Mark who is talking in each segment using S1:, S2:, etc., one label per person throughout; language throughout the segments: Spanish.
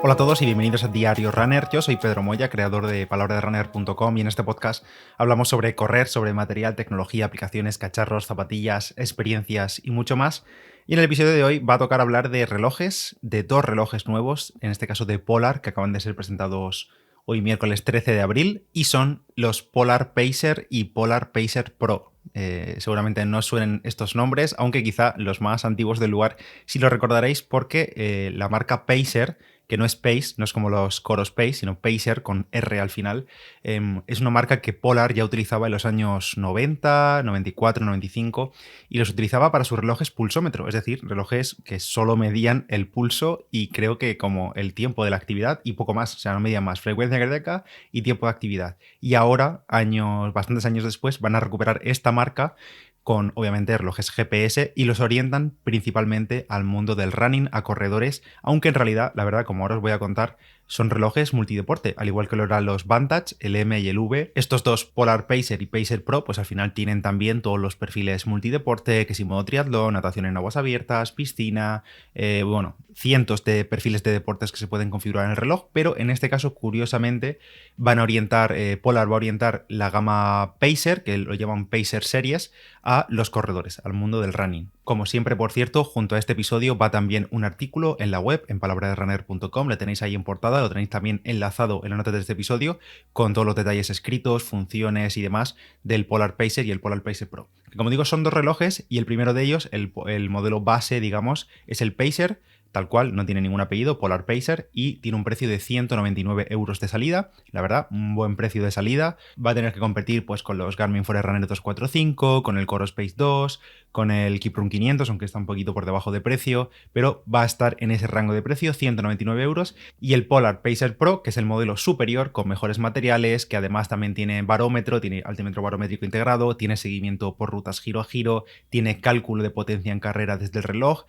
S1: Hola a todos y bienvenidos a Diario Runner. Yo soy Pedro Moya, creador de palabraderunner.com, y en este podcast hablamos sobre correr, sobre material, tecnología, aplicaciones, cacharros, zapatillas, experiencias y mucho más. Y en el episodio de hoy va a tocar hablar de relojes, de dos relojes nuevos, en este caso de Polar, que acaban de ser presentados hoy miércoles 13 de abril, y son los Polar Pacer y Polar Pacer Pro. Seguramente no suenen estos nombres, aunque quizá los más antiguos del lugar sí lo recordaréis porque la marca Pacer, que no es Pace, no es como los Coros Pace, sino Pacer con R al final, es una marca que Polar ya utilizaba en los años 90, 94, 95 y los utilizaba para sus relojes pulsómetro, es decir, relojes que solo medían el pulso y creo que como el tiempo de la actividad y poco más, o sea, no medían más frecuencia cardíaca y tiempo de actividad. Y ahora, bastantes años después, van a recuperar esta marca con obviamente relojes GPS y los orientan principalmente al mundo del running, a corredores, aunque en realidad, la verdad, como ahora os voy a contar, son relojes multideporte, al igual que lo eran los Vantage, el M y el V. Estos dos Polar Pacer y Pacer Pro, pues al final tienen también todos los perfiles multideporte, que si modo triatlón, natación en aguas abiertas, piscina, cientos de perfiles de deportes que se pueden configurar en el reloj, pero en este caso, curiosamente, Polar va a orientar la gama Pacer, que lo llaman Pacer Series, a los corredores, al mundo del running. Como siempre, por cierto, junto a este episodio va también un artículo en la web, en palabraderunner.com, lo tenéis ahí en portada, lo tenéis también enlazado en la nota de este episodio, con todos los detalles escritos, funciones y demás del Polar Pacer y el Polar Pacer Pro. Que, como digo, son dos relojes y el primero de ellos, el modelo base, digamos, es el Pacer, tal cual, no tiene ningún apellido, Polar Pacer, y tiene un precio de 199 euros de salida. La verdad, un buen precio de salida. Va a tener que competir pues con los Garmin Forerunner 245, con el Coros Pace 2, con el Keep Run 500, aunque está un poquito por debajo de precio, pero va a estar en ese rango de precio, 199 euros. Y el Polar Pacer Pro, que es el modelo superior, con mejores materiales, que además también tiene barómetro, tiene altímetro barométrico integrado, tiene seguimiento por rutas giro a giro, tiene cálculo de potencia en carrera desde el reloj.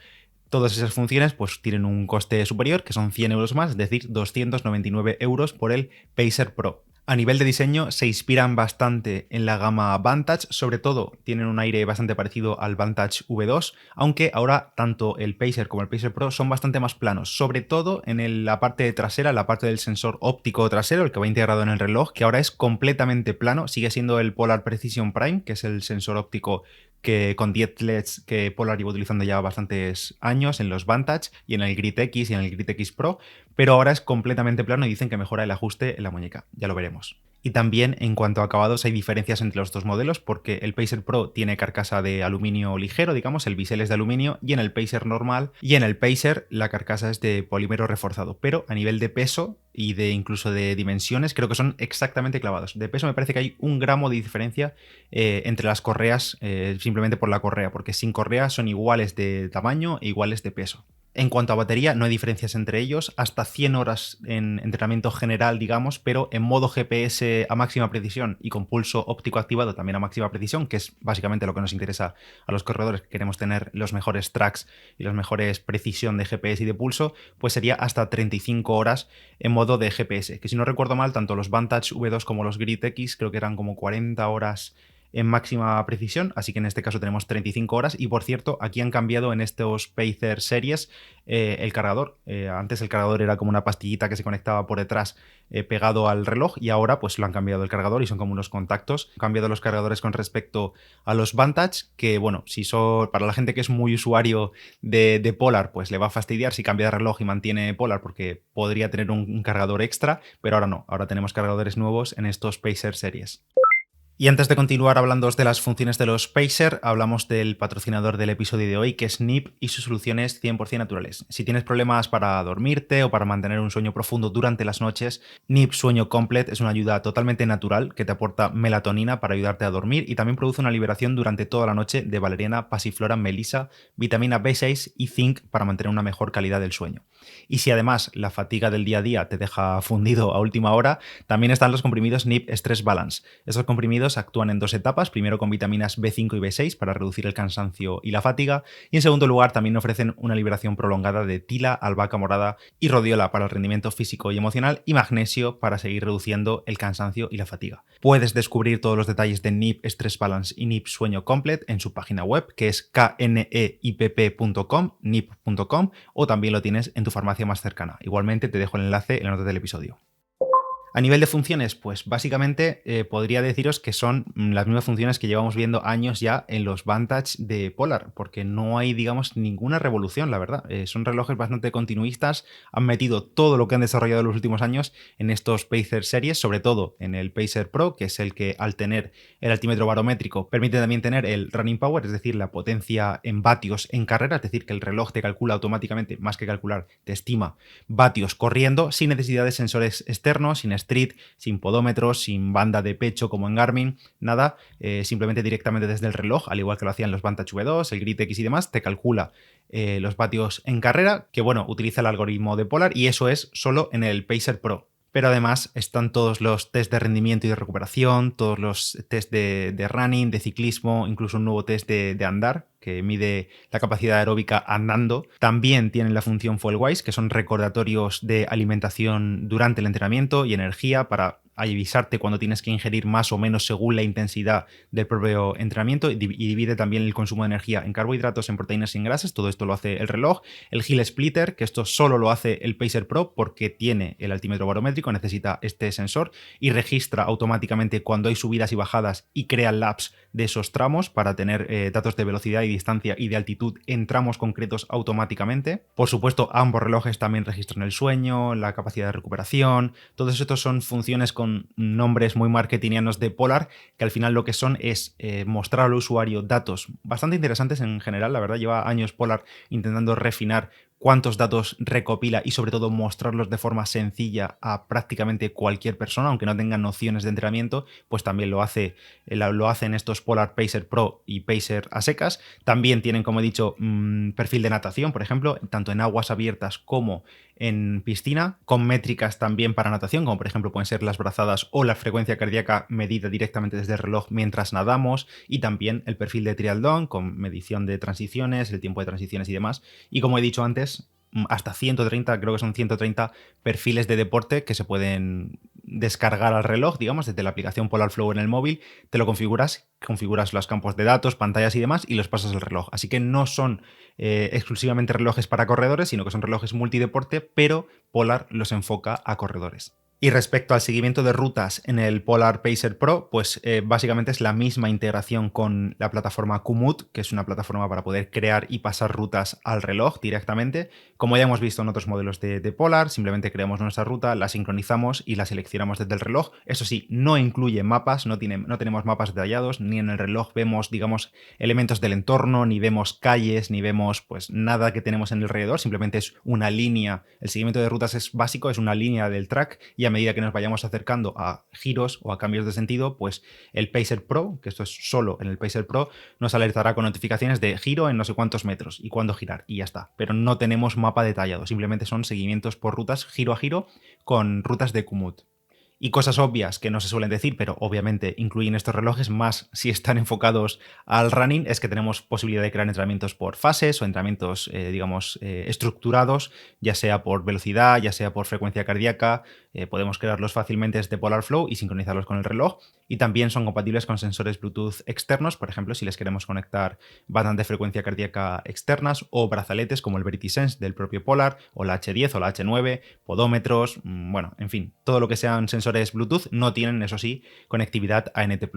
S1: Todas esas funciones pues tienen un coste superior, que son 100 euros más, es decir, 299 euros por el Pacer Pro. A nivel de diseño se inspiran bastante en la gama Vantage, sobre todo tienen un aire bastante parecido al Vantage V2, aunque ahora tanto el Pacer como el Pacer Pro son bastante más planos, sobre todo en la parte trasera, la parte del sensor óptico trasero, el que va integrado en el reloj, que ahora es completamente plano, sigue siendo el Polar Precision Prime, que es el sensor óptico que con 10 LEDs que Polar lleva utilizando ya bastantes años en los Vantage y en el Grid X y en el Grid X Pro, pero ahora es completamente plano y dicen que mejora el ajuste en la muñeca, ya lo veremos. Y también en cuanto a acabados hay diferencias entre los dos modelos porque el Pacer Pro tiene carcasa de aluminio ligero, digamos, el bisel es de aluminio, y en el Pacer normal y en el Pacer la carcasa es de polímero reforzado, pero a nivel de peso y de incluso de dimensiones creo que son exactamente clavados. De peso me parece que hay 1 gramo de diferencia entre las correas, simplemente por la correa, porque sin correa son iguales de tamaño e iguales de peso. En cuanto a batería, no hay diferencias entre ellos, hasta 100 horas en entrenamiento general, digamos, pero en modo GPS a máxima precisión y con pulso óptico activado también a máxima precisión, que es básicamente lo que nos interesa a los corredores, que queremos tener los mejores tracks y las mejores precisión de GPS y de pulso, pues sería hasta 35 horas en modo de GPS, que si no recuerdo mal, tanto los Vantage V2 como los Grid X creo que eran como 40 horas en máxima precisión, así que en este caso tenemos 35 horas. Y por cierto, aquí han cambiado en estos Pacer Series el cargador. Antes el cargador era como una pastillita que se conectaba por detrás pegado al reloj, y ahora pues lo han cambiado el cargador y son como unos contactos. Han cambiado los cargadores con respecto a los Vantage, que bueno, si son para la gente que es muy usuario de Polar, pues le va a fastidiar si cambia de reloj y mantiene Polar, porque podría tener un cargador extra, pero ahora no, ahora tenemos cargadores nuevos en estos Pacer Series. Y antes de continuar hablando de las funciones de los Pacer, hablamos del patrocinador del episodio de hoy, que es Nip y sus soluciones 100% naturales. Si tienes problemas para dormirte o para mantener un sueño profundo durante las noches, Nip Sueño Complete es una ayuda totalmente natural que te aporta melatonina para ayudarte a dormir y también produce una liberación durante toda la noche de valeriana, pasiflora, melisa, vitamina B6 y zinc para mantener una mejor calidad del sueño. Y si además la fatiga del día a día te deja fundido a última hora, también están los comprimidos Nip Stress Balance. Estos comprimidos suplementos actúan en dos etapas, primero con vitaminas B5 y B6 para reducir el cansancio y la fatiga, y en segundo lugar también ofrecen una liberación prolongada de tila, albahaca morada y rodiola para el rendimiento físico y emocional, y magnesio para seguir reduciendo el cansancio y la fatiga. Puedes descubrir todos los detalles de NIP Stress Balance y NIP Sueño Complet en su página web, que es kneip.com, nip.com, o también lo tienes en tu farmacia más cercana. Igualmente te dejo el enlace en la nota del episodio. A nivel de funciones, pues básicamente podría deciros que son las mismas funciones que llevamos viendo años ya en los Vantage de Polar, porque no hay, digamos, ninguna revolución, la verdad. Son relojes bastante continuistas, han metido todo lo que han desarrollado en los últimos años en estos Pacer series, sobre todo en el Pacer Pro, que es el que al tener el altímetro barométrico permite también tener el running power, es decir, la potencia en vatios en carrera, es decir, que el reloj te calcula automáticamente, más que calcular, te estima vatios corriendo sin necesidad de sensores externos, sin street, sin podómetros, sin banda de pecho como en Garmin, nada, simplemente directamente desde el reloj, al igual que lo hacían los Vantage V2, el Grit X y demás, te calcula los vatios en carrera, que bueno, utiliza el algoritmo de Polar, y eso es solo en el Pacer Pro. Pero además están todos los test de rendimiento y de recuperación, todos los test de running, de ciclismo, incluso un nuevo test de andar que mide la capacidad aeróbica andando. También tienen la función Fuelwise, que son recordatorios de alimentación durante el entrenamiento y energía para avisarte cuando tienes que ingerir más o menos según la intensidad del propio entrenamiento, y divide también el consumo de energía en carbohidratos, en proteínas y en grasas. Todo esto lo hace el reloj. El Hill Splitter, que esto solo lo hace el Pacer Pro porque tiene el altímetro barométrico, necesita este sensor y registra automáticamente cuando hay subidas y bajadas y crea labs de esos tramos para tener datos de velocidad y distancia y de altitud en tramos concretos automáticamente. Por supuesto, ambos relojes también registran el sueño, la capacidad de recuperación. Todos estos son funciones con nombres muy marketingianos de Polar, que al final lo que son es mostrar al usuario datos bastante interesantes en general. La verdad, lleva años Polar intentando refinar cuántos datos recopila y sobre todo mostrarlos de forma sencilla a prácticamente cualquier persona, aunque no tenga nociones de entrenamiento, pues también lo hacen estos Polar Pacer Pro y Pacer a secas. También tienen, como he dicho, perfil de natación, por ejemplo, tanto en aguas abiertas como en piscina, con métricas también para natación, como por ejemplo pueden ser las brazadas o la frecuencia cardíaca medida directamente desde el reloj mientras nadamos, y también el perfil de triatlón con medición de transiciones, el tiempo de transiciones y demás. Y como he dicho antes, hasta 130, creo que son 130 perfiles de deporte que se pueden descargar al reloj, digamos, desde la aplicación Polar Flow en el móvil. Te lo configuras los campos de datos, pantallas y demás, y los pasas al reloj. Así que no son exclusivamente relojes para corredores, sino que son relojes multideporte, pero Polar los enfoca a corredores. Y respecto al seguimiento de rutas en el Polar Pacer Pro, pues básicamente es la misma integración con la plataforma Komoot, que es una plataforma para poder crear y pasar rutas al reloj directamente. Como ya hemos visto en otros modelos de Polar, simplemente creamos nuestra ruta, la sincronizamos y la seleccionamos desde el reloj. Eso sí, no incluye mapas, no tenemos mapas detallados, ni en el reloj vemos, digamos, elementos del entorno, ni vemos calles, ni vemos pues nada que tenemos en el alrededor, simplemente es una línea. El seguimiento de rutas es básico, es una línea del track, y a medida que nos vayamos acercando a giros o a cambios de sentido, pues el Pacer Pro, que esto es solo en el Pacer Pro, nos alertará con notificaciones de giro en no sé cuántos metros y cuándo girar, y ya está. Pero no tenemos mapa detallado, simplemente son seguimientos por rutas giro a giro con rutas de Komoot. Y cosas obvias que no se suelen decir, pero obviamente incluyen estos relojes, más si están enfocados al running, es que tenemos posibilidad de crear entrenamientos por fases o entrenamientos, estructurados, ya sea por velocidad, ya sea por frecuencia cardíaca. Podemos crearlos fácilmente desde Polar Flow y sincronizarlos con el reloj. Y también son compatibles con sensores Bluetooth externos, por ejemplo, si les queremos conectar bandas de frecuencia cardíaca externas, o brazaletes como el VeritySense del propio Polar, o la H10 o la H9, podómetros, bueno, en fin, todo lo que sean sensores Bluetooth. No tienen, eso sí, conectividad ANT+.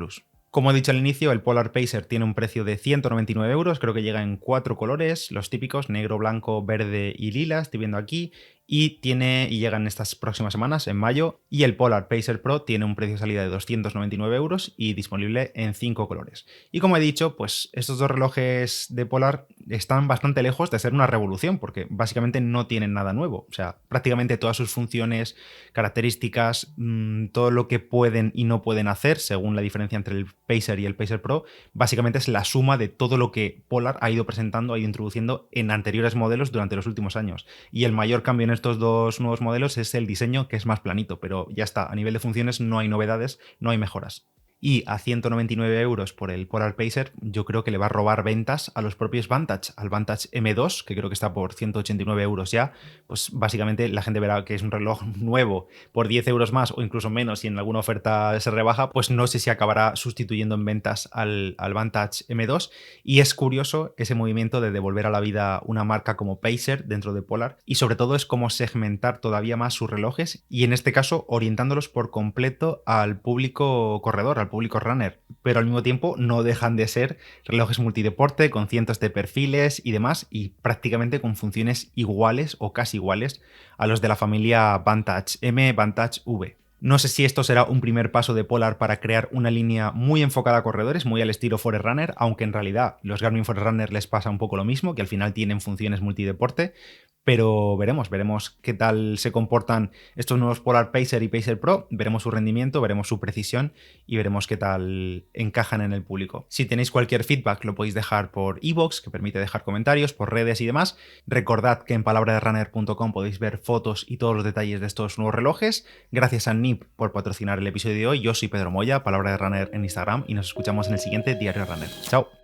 S1: Como he dicho al inicio, el Polar Pacer tiene un precio de 199 euros, creo que llega en 4 colores, los típicos, negro, blanco, verde y lila, estoy viendo aquí, y llega en estas próximas semanas, en mayo. Y el Polar Pacer Pro tiene un precio de salida de 299 euros y disponible en 5 colores. Y como he dicho, pues estos dos relojes de Polar están bastante lejos de ser una revolución, porque básicamente no tienen nada nuevo. O sea, prácticamente todas sus funciones, características, todo lo que pueden y no pueden hacer, según la diferencia entre el Pacer y el Pacer Pro, básicamente es la suma de todo lo que Polar ha ido presentando, ha ido introduciendo en anteriores modelos durante los últimos años. Y el mayor cambio en estos dos nuevos modelos es el diseño, que es más planito, pero ya está, a nivel de funciones no hay novedades, no hay mejoras. y a 199 euros por el Polar Pacer, yo creo que le va a robar ventas a los propios Vantage, al Vantage M2, que creo que está por 189 euros ya. Pues básicamente la gente verá que es un reloj nuevo por 10 euros más o incluso menos, y en alguna oferta se rebaja, pues no sé si acabará sustituyendo en ventas al Vantage M2. Y es curioso ese movimiento de devolver a la vida una marca como Pacer dentro de Polar, y sobre todo es cómo segmentar todavía más sus relojes y en este caso orientándolos por completo al público corredor, al público runner, pero al mismo tiempo no dejan de ser relojes multideporte con cientos de perfiles y demás, y prácticamente con funciones iguales o casi iguales a los de la familia Vantage M, Vantage V. No sé si esto será un primer paso de Polar para crear una línea muy enfocada a corredores, muy al estilo Forerunner, aunque en realidad los Garmin Forerunner les pasa un poco lo mismo, que al final tienen funciones multideporte, pero veremos qué tal se comportan estos nuevos Polar Pacer y Pacer Pro, veremos su rendimiento, veremos su precisión y veremos qué tal encajan en el público. Si tenéis cualquier feedback lo podéis dejar por iVoox, que permite dejar comentarios, por redes y demás. Recordad que en palabraderunner.com podéis ver fotos y todos los detalles de estos nuevos relojes. Gracias a NIP por patrocinar el episodio de hoy. Yo soy Pedro Moya, Palabra de Runner en Instagram, y nos escuchamos en el siguiente Diario Runner. Chao.